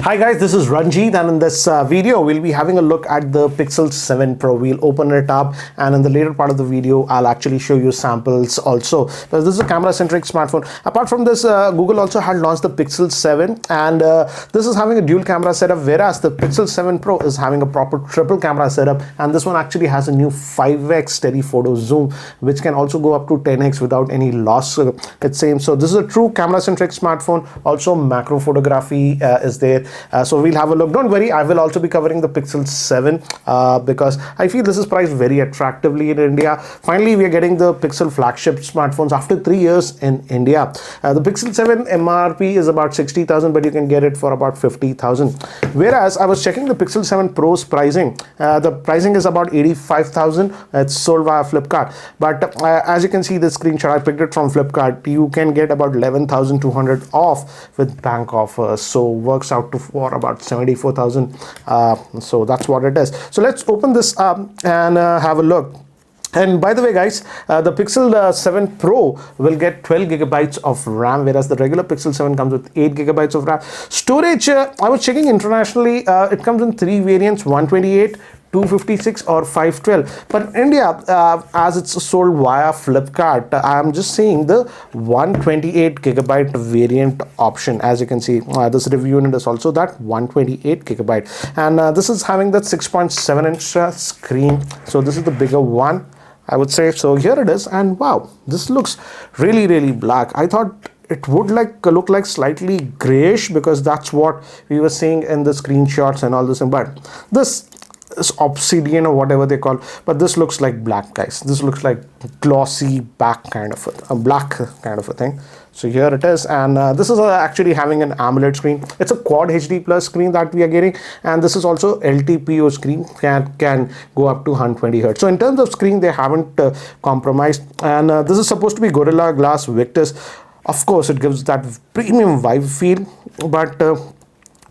Hi guys, this is Ranjit, and in this video we'll be having a look at the Pixel 7 Pro. We'll open it up, and in the later part of the video I'll actually show you samples also. But this is a camera centric smartphone. Apart from this, Google also had launched the Pixel 7, and this is having a dual camera setup, whereas the Pixel 7 Pro is having a proper triple camera setup, and this one actually has a new 5x steady photo zoom, which can also go up to 10x without any loss, it seems. So this is a true camera centric smartphone. Also macro photography is there. So we'll have a look. Don't worry, I will also be covering the Pixel 7 because I feel this is priced very attractively in India. Finally, we are getting the Pixel flagship smartphones after 3 years in India. The Pixel 7 MRP is about 60,000, but you can get it for about 50,000. Whereas I was checking the Pixel 7 Pro's pricing. The pricing is about 85,000. It's sold via Flipkart. But as you can see the screenshot, I picked it from Flipkart. You can get about 11,200 off with bank offers. So works out to for about 74,000. So that's what it is. So let's open this up and have a look. And by the way guys, the Pixel 7 Pro will get 12 gigabytes of RAM, whereas the regular Pixel 7 comes with 8 gigabytes of RAM. Storage, I was checking internationally, it comes in 3 variants, 128, 256 or 512, but in India, as it's sold via Flipkart, I am just seeing the 128 gigabyte variant option. As you can see, this review unit is also that 128 gigabyte, and this is having that 6.7-inch screen. So this is the bigger one, I would say. So here it is, and wow, this looks really black. I thought it would look like slightly grayish because that's what we were seeing in the screenshots and all this, but this is obsidian or whatever they call, but this looks like black, guys. This looks like glossy black kind of a thing. So here it is, and this is actually having an AMOLED screen. It's a Quad HD Plus screen that we are getting, and this is also LTPO screen, can go up to 120 Hz. So in terms of screen, they haven't compromised, and this is supposed to be Gorilla Glass Victus. Of course, it gives that premium vibe feel, but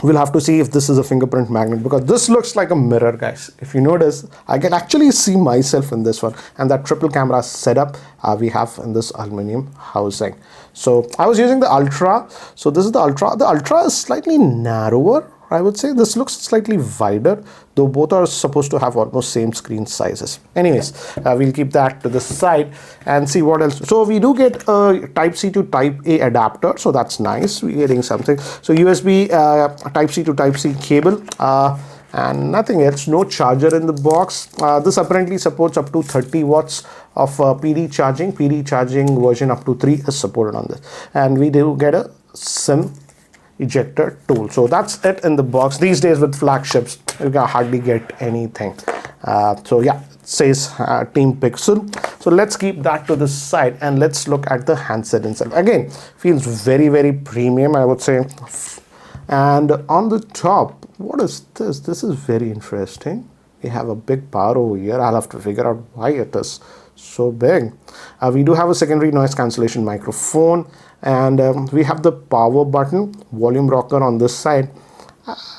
we'll have to see if this is a fingerprint magnet, because this looks like a mirror, guys. If you notice, I can actually see myself in this one, and that triple camera setup we have in this aluminum housing. So I was using the Ultra. So this is the Ultra. The Ultra is slightly narrower, I would say. This looks slightly wider, though both are supposed to have almost same screen sizes. Anyways, we'll keep that to the side and see what else. So we do get a Type-C to Type-A adapter, so that's nice. We're getting something. So USB Type-C to Type-C cable, and nothing else. No charger in the box. This apparently supports up to 30 watts of PD charging. PD charging version up to 3 is supported on this, and we do get a SIM ejector tool. So that's it in the box. These days with flagships, you can hardly get anything. So yeah, it says Team Pixel. So let's keep that to the side, and let's look at the handset itself. Again, feels very premium, I would say. And on the top, what is this? This is very interesting. We have a big bar over here. I'll have to figure out why it is so big. We do have a secondary noise cancellation microphone, and we have the power button, volume rocker on this side.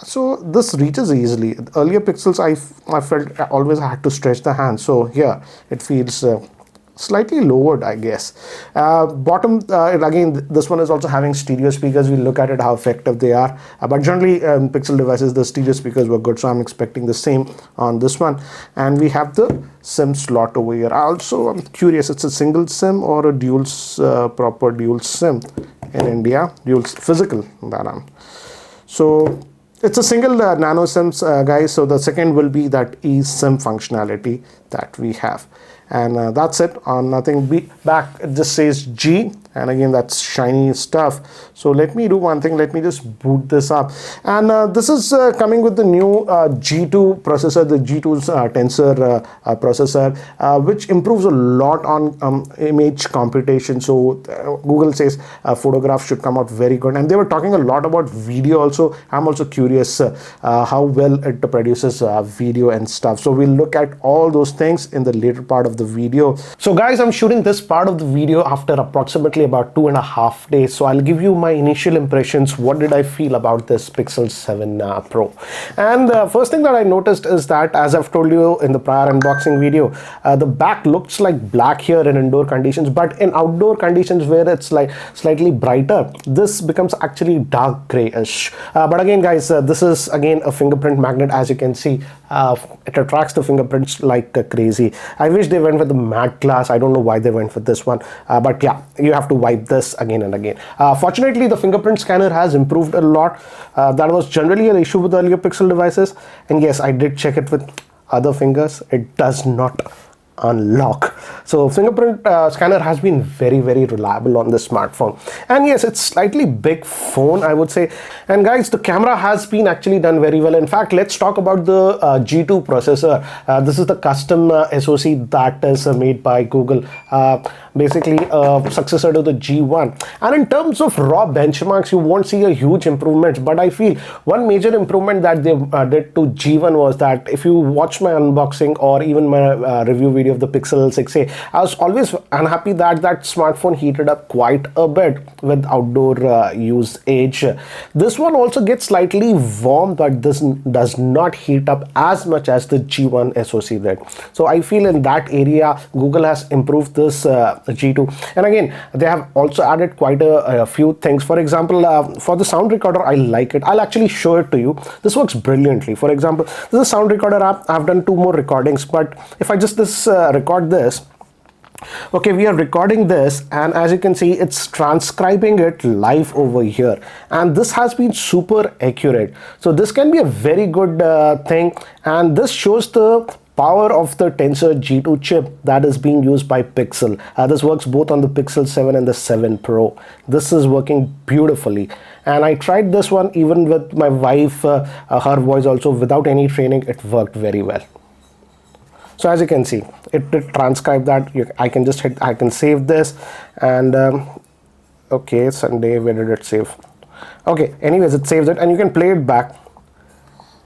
So this reaches easily. Earlier Pixels, I felt I always had to stretch the hand. So here it feels slightly lowered, I guess. Bottom, again, this one is also having stereo speakers. We'll look at it, how effective they are. But generally, Pixel devices, the stereo speakers were good, so I'm expecting the same on this one. And we have the SIM slot over here. Also, I'm curious, it's a single SIM or a dual, proper dual SIM in India, dual physical. So it's a single nano SIMs, guys. So the second will be that eSIM functionality that we have. And that's it. On nothing back, it just says G, and again that's shiny stuff. So let me do one thing. Let me just boot this up, and this is coming with the new G2 processor, the G2's Tensor processor, which improves a lot on image computation. So Google says photographs should come out very good, and they were talking a lot about video also. I'm also curious how well it produces video and stuff. So we'll look at all those things in the later part of of the video. So guys, I'm shooting this part of the video after approximately about 2.5 days. So I'll give you my initial impressions. What did I feel about this Pixel 7 Pro? And the first thing that I noticed is that, as I've told you in the prior unboxing video, the back looks like black here in indoor conditions, but in outdoor conditions where it's like slightly brighter, this becomes actually dark grayish. But again guys, this is again a fingerprint magnet. As you can see, it attracts the fingerprints like crazy. I wish they went with the matte glass. I don't know why they went for this one, but yeah, you have to wipe this again and again. Fortunately, the fingerprint scanner has improved a lot. That was generally an issue with earlier Pixel devices, and yes, I did check it with other fingers. It does not unlock. So fingerprint scanner has been very reliable on this smartphone. And yes, it's slightly big phone, I would say. And guys, the camera has been actually done very well. In fact, let's talk about the G2 processor. This is the custom SoC that is made by Google, basically a successor to the G1. And in terms of raw benchmarks, you won't see a huge improvement, but I feel one major improvement that they did to G1 was that if you watch my unboxing or even my review video of the Pixel 6a, I was always unhappy that that smartphone heated up quite a bit with outdoor usage. This one also gets slightly warm, but this does not heat up as much as the G1 SoC did. So I feel in that area Google has improved this G2. And again, they have also added quite a few things. For example, for the sound recorder, I like it. I'll actually show it to you. This works brilliantly. For example, this is a sound recorder app. I've done 2 more recordings, but if I just record this, okay, we are recording this, and as you can see, it's transcribing it live over here, and this has been super accurate. So this can be a very good thing, and this shows the power of the Tensor G2 chip that is being used by Pixel. This works both on the Pixel 7 and the 7 Pro. This is working beautifully, and I tried this one even with my wife, her voice also, without any training. It worked very well. So as you can see, it did transcribe that. I can just hit, I can save this, and okay, Sunday, where did it save? Okay, anyways, it saves it, and you can play it back.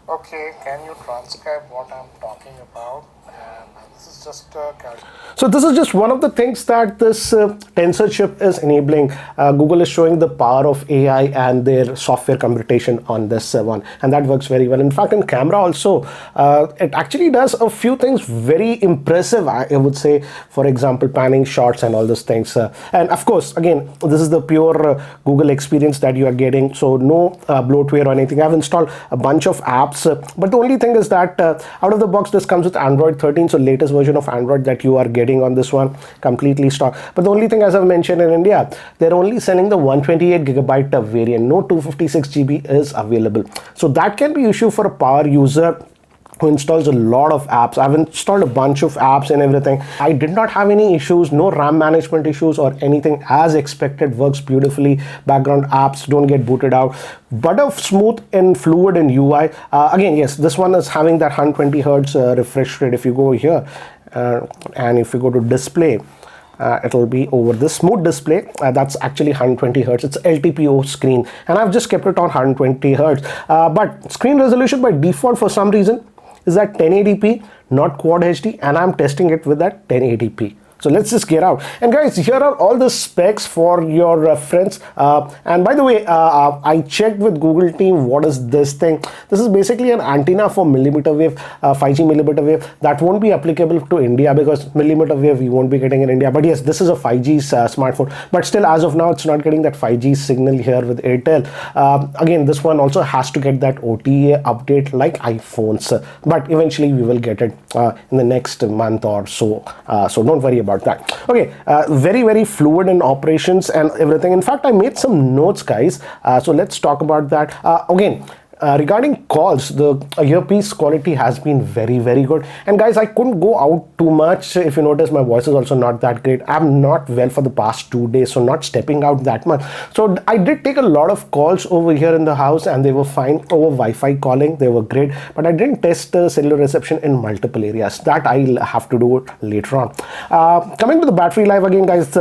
Okay, can you transcribe what I'm talking about? And this is just so this is just one of the things that this Tensor chip is enabling. Google is showing the power of AI and their software computation on this one, and that works very well. In fact, in camera also, it actually does a few things very impressive, I would say. For example, panning shots and all those things. And of course, again, this is the pure Google experience that you are getting. So no bloatware or anything. I've installed a bunch of apps, but the only thing is that out of the box, this comes with Android 13, so latest version of Android that you are getting on this one, completely stock. But the only thing, as I've mentioned, in India, they're only selling the 128GB variant. No 256GB is available. So that can be issue for a power user who installs a lot of apps. I've installed a bunch of apps and everything. I did not have any issues, no RAM management issues or anything. As expected, works beautifully. Background apps don't get booted out. Butter smooth and fluid in UI. Again, yes, this one is having that 120 hertz refresh rate. If you go here and if you go to display, it'll be over this smooth display. That's actually 120 hertz. It's LTPO screen, and I've just kept it on 120 hertz. But screen resolution by default, for some reason, is at 1080p, not Quad HD, and I'm testing it with that 1080p. So let's just get out. And guys, here are all the specs for your reference. And by the way, I checked with Google team, what is this thing? This is basically an antenna for millimeter wave, 5G millimeter wave. That won't be applicable to India because millimeter wave we won't be getting in India. But yes, this is a 5G smartphone. But still, as of now, it's not getting that 5G signal here with Airtel. Again, this one also has to get that OTA update like iPhones. But eventually, we will get it in the next month or so. So don't worry about that. Okay, very fluid in operations and everything. In fact, I made some notes, guys, so let's talk about that. Again, regarding calls, the earpiece quality has been very good. And guys, I couldn't go out too much. If you notice, my voice is also not that great. I'm not well for the past 2 days, so not stepping out that much. So I did take a lot of calls over here in the house, and they were fine. Over Wi-Fi calling, they were great, but I didn't test cellular reception in multiple areas. That I'll have to do it later on. Coming to the battery life again, guys,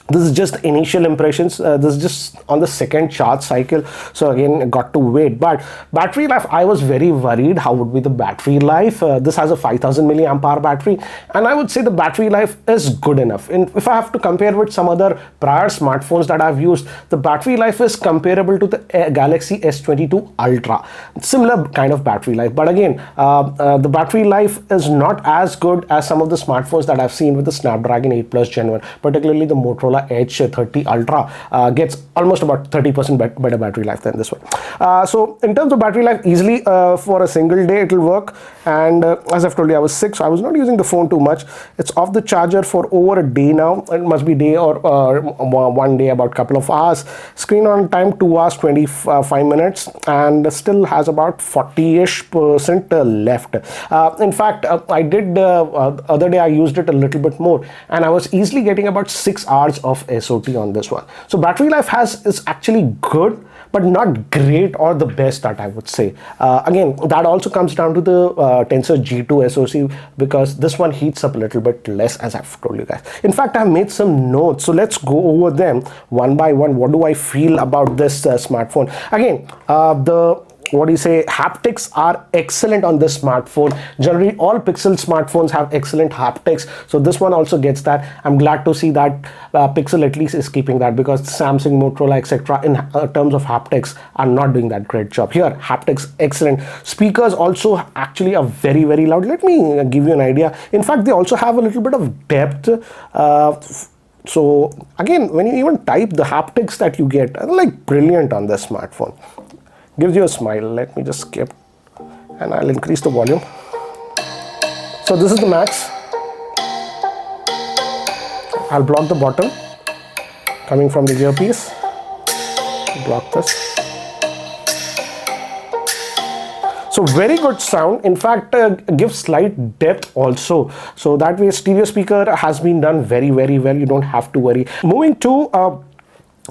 this is just initial impressions. This is just on the second charge cycle, so again got to wait. But battery life, I was very worried how would be the battery life. This has a 5000 milliamp hour battery, and I would say the battery life is good enough. And if I have to compare with some other prior smartphones that I've used, the battery life is comparable to the Galaxy S22 Ultra, similar kind of battery life. But again, the battery life is not as good as some of the smartphones that I've seen with the Snapdragon 8 Plus Gen 1, particularly the Motorola Edge 30 Ultra gets almost about 30% better battery life than this one. So in terms of battery life, easily for a single day it will work. And as I've told you, I was sick, so I was not using the phone too much. It's off the charger for over a day now. It must be day or 1 day, about couple of hours. Screen on time 2 hours 25 minutes, and still has about 40-ish% left. In fact, I did other day I used it a little bit more, and I was easily getting about 6 hours of SOT on this one. So battery life is actually good, but not great or the best that I would say. Again, that also comes down to the Tensor G2 SoC, because this one heats up a little bit less, as I've told you guys. In fact, I've made some notes, so let's go over them one by one. What do I feel about this smartphone? Again, haptics are excellent on this smartphone. Generally all Pixel smartphones have excellent haptics, so this one also gets that. I'm glad to see that Pixel at least is keeping that, because Samsung, Motorola, etc. in terms of haptics are not doing that great job. Here haptics excellent. Speakers also actually are very, very loud. Let me give you an idea. In fact, they also have a little bit of depth. So again, when you even type, the haptics that you get are like brilliant on this smartphone. Gives you a smile. Let me just skip, and I'll increase the volume. So this is the max. I'll block the bottom coming from the earpiece. Block this. So very good sound. In fact, gives slight depth also. So that way stereo speaker has been done very, very well. You don't have to worry. Moving to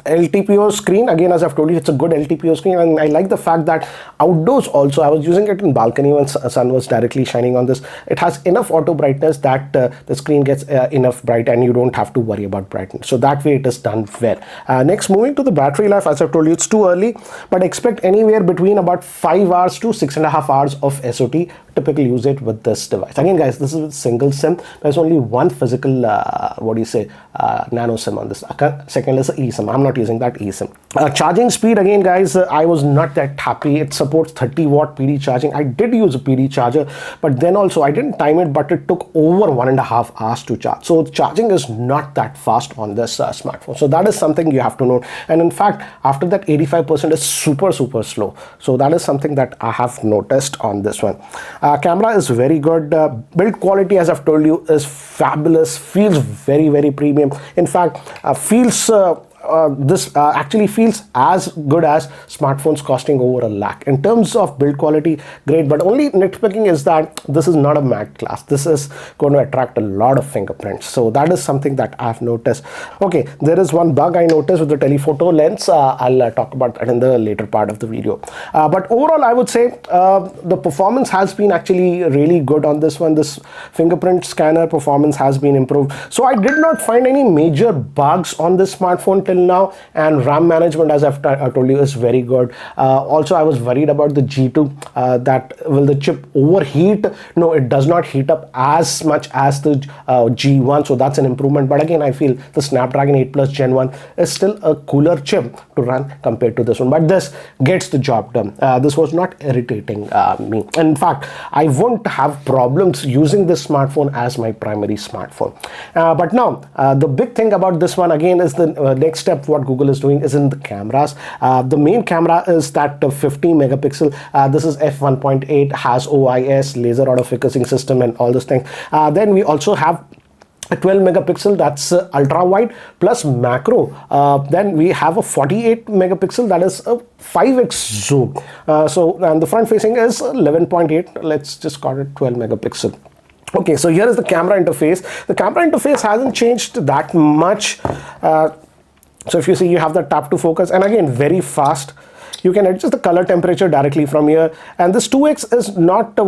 LTPO screen, again, as I've told you, it's a good LTPO screen, and I like the fact that outdoors also, I was using it in balcony when sun was directly shining on this. It has enough auto brightness that the screen gets enough bright, and you don't have to worry about brightness. So that way it is done well. Next, moving to the battery life, as I've told you, it's too early, but expect anywhere between about 5 hours to 6.5 hours of SOT. Typically use it with this device. Again, guys, this is with single SIM. There's only one physical nano SIM on this. Second is eSIM. I'm not using that eSIM. Charging speed, again, guys, I was not that happy. It supports 30-watt PD charging. I did use a PD charger, but then also I didn't time it, but it took over 1.5 hours to charge. So charging is not that fast on this smartphone. So that is something you have to know. And in fact, after that, 85% is super, super slow. So that is something that I have noticed on this one. Camera is very good. Build quality, as I've told you, is fabulous. Feels very, very premium. In fact, this actually feels as good as smartphones costing over $1 lakh. In terms of build quality, great, but only nitpicking is that this is not a matte glass. This is going to attract a lot of fingerprints. So that is something that I've noticed. Okay, there is one bug I noticed with the telephoto lens. I'll talk about that in the later part of the video. But overall, I would say the performance has been actually really good on this one. This fingerprint scanner performance has been improved. So I did not find any major bugs on this smartphone till now, and RAM management, as I've told you, is very good. Also, I was worried about the G2, that will the chip overheat. No, it does not heat up as much as the G1, so that's an improvement. But again, I feel the Snapdragon 8 Plus Gen 1 is still a cooler chip to run compared to this one, but this gets the job done. This was not irritating me. In fact, I won't have problems using this smartphone as my primary smartphone. But now, the big thing about this one, again, is the next step. What Google is doing is in the cameras. The main camera is that 50 megapixel. This is f1.8, has OIS, laser autofocusing system, and all those things. Then we also have a 12 megapixel, that's ultra wide plus macro. Then we have a 48 megapixel, that is a 5x zoom. And the front facing is 11.8. Let's just call it 12 megapixel. Okay, so here is the camera interface. The camera interface hasn't changed that much. So if you see, you have the tap to focus, and again, very fast. You can adjust the color temperature directly from here. And this 2x is not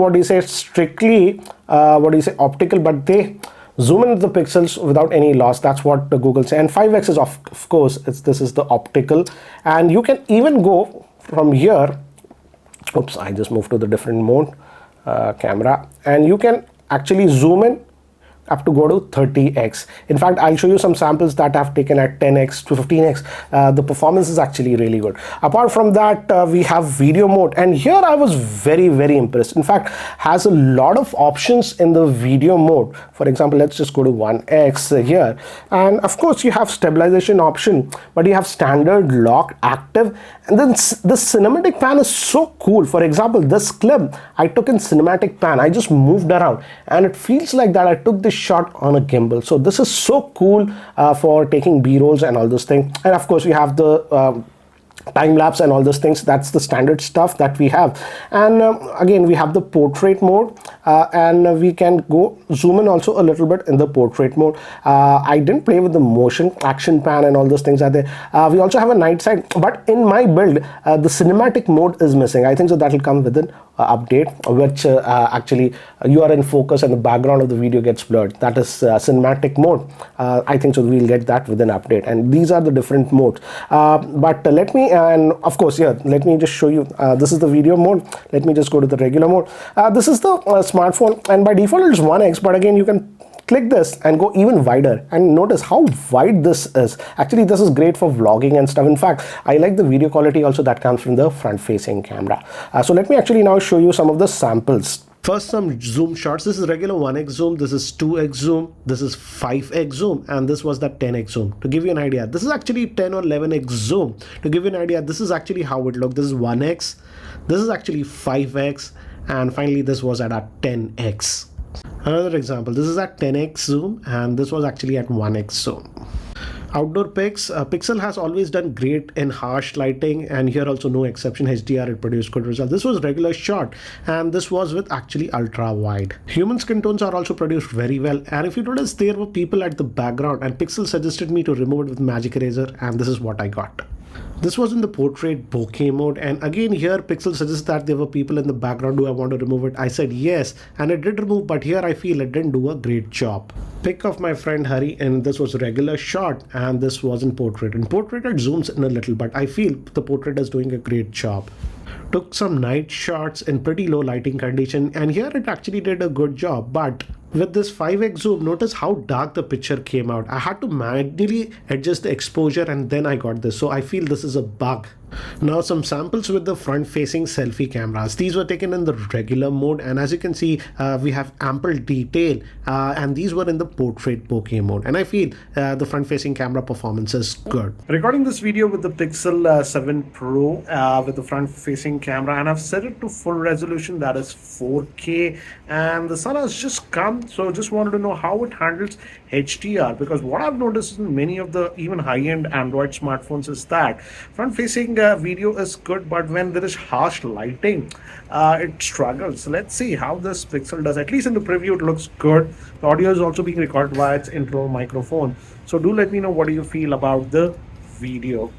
strictly optical, but they zoom in the pixels without any loss. That's what the Google says. And 5x is of course this is the optical, and you can even go from here. Oops, I just moved to the different mode, camera, and you can actually zoom in up to go to 30x. In fact, I'll show you some samples that I've taken at 10x to 15x. The performance is actually really good. Apart from that, we have video mode, and here I was very impressed. In fact, has a lot of options in the video mode. For example, let's just go to 1x here, and of course you have stabilization option, but you have standard, lock, active, and then the cinematic pan is so cool. For example, this clip I took in cinematic pan. I just moved around and it feels like that I took this shot on a gimbal. So this is so cool for taking b-rolls and all those things. And of course we have the time lapse and all those things. That's the standard stuff that we have. And again, we have the portrait mode, and we can go zoom in also a little bit in the portrait mode. I didn't play with the motion action pan and all those things are there. We also have a night sight, but in my build the cinematic mode is missing. I think so that will come with an update, which actually you are in focus and the background of the video gets blurred. That is cinematic mode. I think so we'll get that with an update, and these are the different modes. But let me, and of course, yeah, let me just show you. This is the video mode. Let me just go to the regular mode. This is the smartphone, and by default it's 1x, but again you can click this and go even wider, and notice how wide this is. Actually, this is great for vlogging and stuff. In fact, I like the video quality also that comes from the front facing camera. So let me actually now show you some of the samples. First, some zoom shots. This is regular 1x zoom, this is 2x zoom, this is 5x zoom, and this was that 10x zoom. To give you an idea, this is actually 10 or 11x zoom. To give you an idea, this is actually how it looked. This is 1x, this is actually 5x, and finally this was at a 10x. Another example, this is at 10x zoom, and this was actually at 1x zoom. Outdoor pics, Pixel has always done great in harsh lighting, and here also no exception. HDR, it produced good results. This was regular shot, and this was with actually ultra wide. Human skin tones are also produced very well, and if you notice, there were people at the background, and Pixel suggested me to remove it with magic eraser, and this is what I got. This was in the portrait bokeh mode, and again here Pixel suggests that there were people in the background. Do I want to remove it? I said yes, and it did remove, but here I feel it didn't do a great job. Pic of my friend Hari, and this was regular shot, and this was in portrait. In portrait it zooms in a little, but I feel the portrait is doing a great job. Took some night shots in pretty low lighting condition, and here it actually did a good job, but with this 5x zoom, notice how dark the picture came out. I had to manually adjust the exposure, and then I got this. So I feel this is a bug. Now some samples with the front facing selfie cameras. These were taken in the regular mode, and as you can see we have ample detail, and these were in the portrait bokeh mode, and I feel the front facing camera performance is good. Recording this video with the Pixel 7 Pro with the front facing camera, and I've set it to full resolution, that is 4K, and the sun has just come, so just wanted to know how it handles HDR, because what I've noticed in many of the even high-end Android smartphones is that front facing video is good, but when there is harsh lighting it struggles. Let's see how this Pixel does. At least in the preview it looks good. The audio is also being recorded via its intro microphone, so do let me know what do you feel about the video.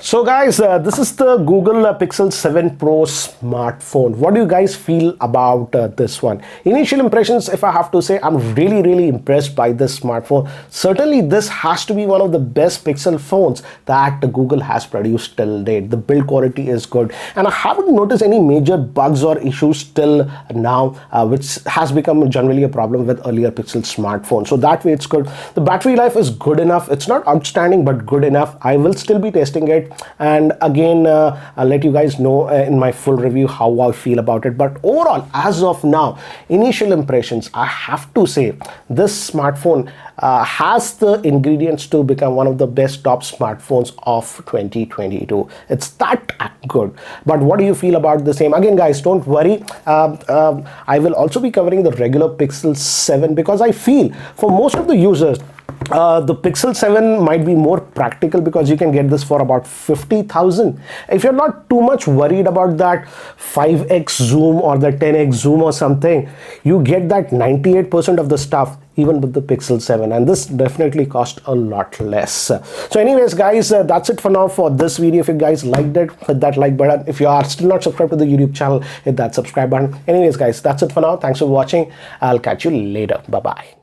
So guys, this is the Google Pixel 7 Pro smartphone. What do you guys feel about this one? Initial impressions, if I have to say, I'm really impressed by this smartphone. Certainly this has to be one of the best Pixel phones that Google has produced till date. The build quality is good, and I haven't noticed any major bugs or issues till now, which has become generally a problem with earlier Pixel smartphones. So that way it's good. The battery life is good enough. It's not outstanding, but good enough. I will still be testing it, and again I'll let you guys know in my full review how I feel about it. But overall, as of now, initial impressions, I have to say this smartphone has the ingredients to become one of the best top smartphones of 2022. It's that good. But what do you feel about the same? Again guys, don't worry, I will also be covering the regular Pixel 7, because I feel for most of the users the Pixel 7 might be more practical, because you can get this for about 50,000. If you're not too much worried about that 5x zoom or the 10x zoom or something, you get that 98% of the stuff even with the Pixel 7, and this definitely cost a lot less. So anyways guys, that's it for now for this video. If you guys liked it, hit that like button. If you are still not subscribed to the YouTube channel, hit that subscribe button. Anyways guys, that's it for now. Thanks for watching. I'll catch you later. Bye bye.